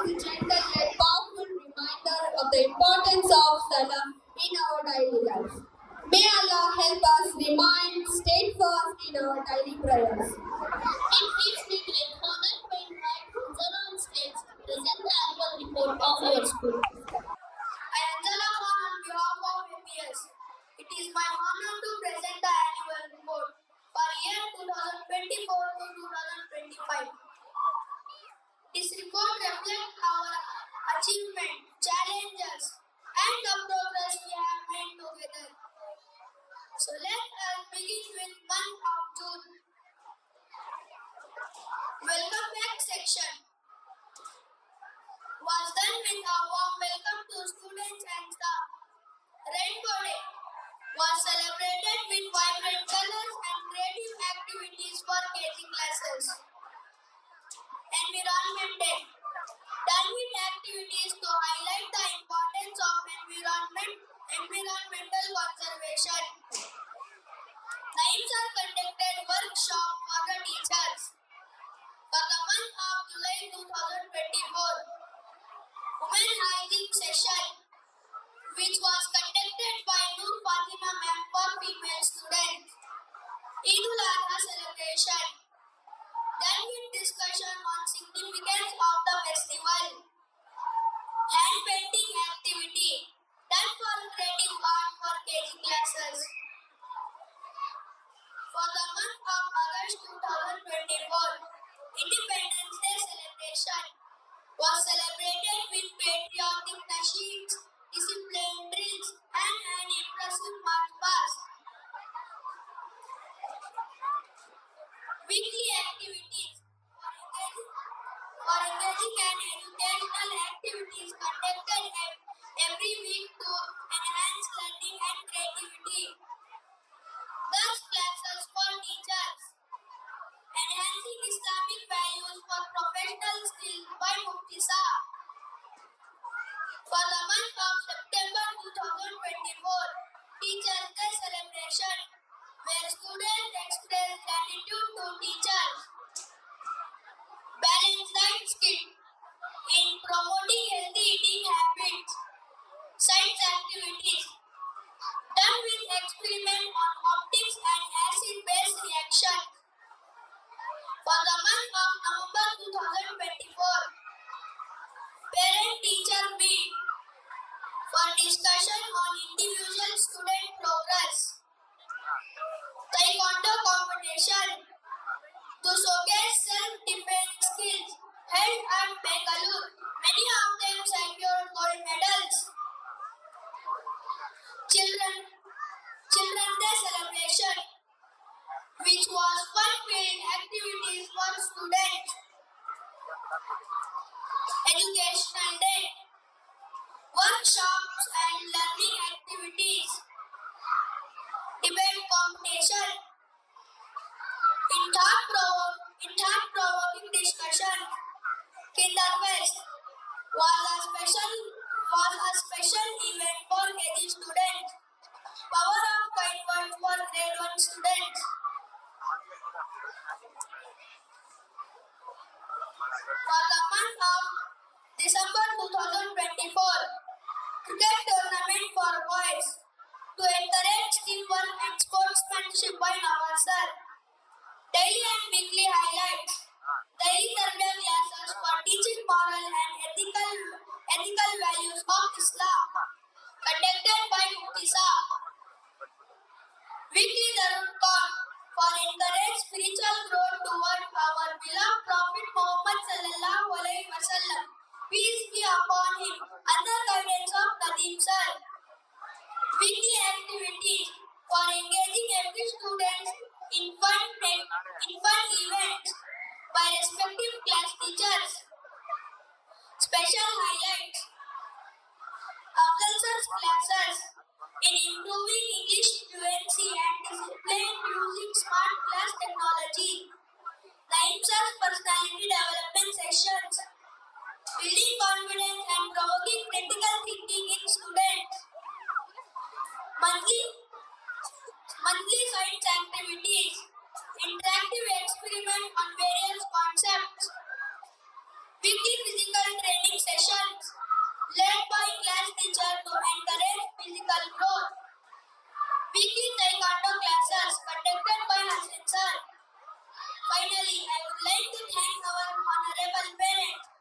a gentle yet powerful reminder of the importance of Salah in our daily life. May Allah help us remain steadfast in our daily prayers. In its beginning, Honor may invite Anjana on stage to present the annual report of our school. I am Anjana Khan on behalf of APS. It is my honor to present the annual report for year 2024 to 2025. This report reflects our achievement, challenges, and the progress we have made together. So let us begin with month of June. Welcome back section was done with a warm welcome to students and staff. Rainbow Day was celebrated with vibrant colors and creative activities for KG classes. Environment Day done with activities to highlight the importance of environmental conservation. Names are conducted workshop for the teachers. For the month of July 2024, Women Hygiene Session, which was conducted by Noor Fatima Ma'am for female students. Eid al-Adha celebration, done with discussion on significance of the festival. Hand painting activity, done for creative art for KG classes. For the month of August 2024, Independence Day celebration was celebrated with patriotic nasheeds, discipline drills, and an impressive march past. Weekly activities for engaging and educational activities conducted every week to enhance learning and creativity. Thus classes for teachers, enhancing Islamic values for professional skills by Mufti Saab. For the month of September 2024, Teachers' Day celebration, where students express gratitude to teachers. Balanced diet skit in promoting healthy eating habits. Science activities done with experiment on optics and acid-base reaction. For the month of November 2024, Parent-Teacher Meet for discussion on individual student progress. Taekwondo competition to showcase self-defense skills held at Bangalore. Many of them secured gold medals. Children's Day celebration, which was fun-filled activities for students. Educational Day, workshops and learning activities. Debate competition. In thought-provoking discussion, Kinderfest was a special event for KG students. Power of kind words for grade 1 students. For the month of December 2024, cricket tournament for boys to encourage teamwork and sportsmanship by Nawasar. Daily and weekly highlights. Daily Tarbiyah classes for teaching moral and ethical values of Islam, conducted by Mufti Saab. Weekly Darul Quran for encourage spiritual growth toward our beloved Prophet Muhammad sallallahu alaihi wasallam. Peace be upon him, under guidance of Nadeem sir. Weekly activities for engaging every student in fun events by respective class teachers. Special highlights. Afzal sir's classes in improving English fluency and discipline using smart class technology. Naeem sir's personality development sessions, building confidence and provoking critical thinking in students. Monthly science activities, interactive experiment on various concepts. Weekly physical training weekly taekwondo classes conducted by Hassan sir. Finally, I would like to thank our honorable parents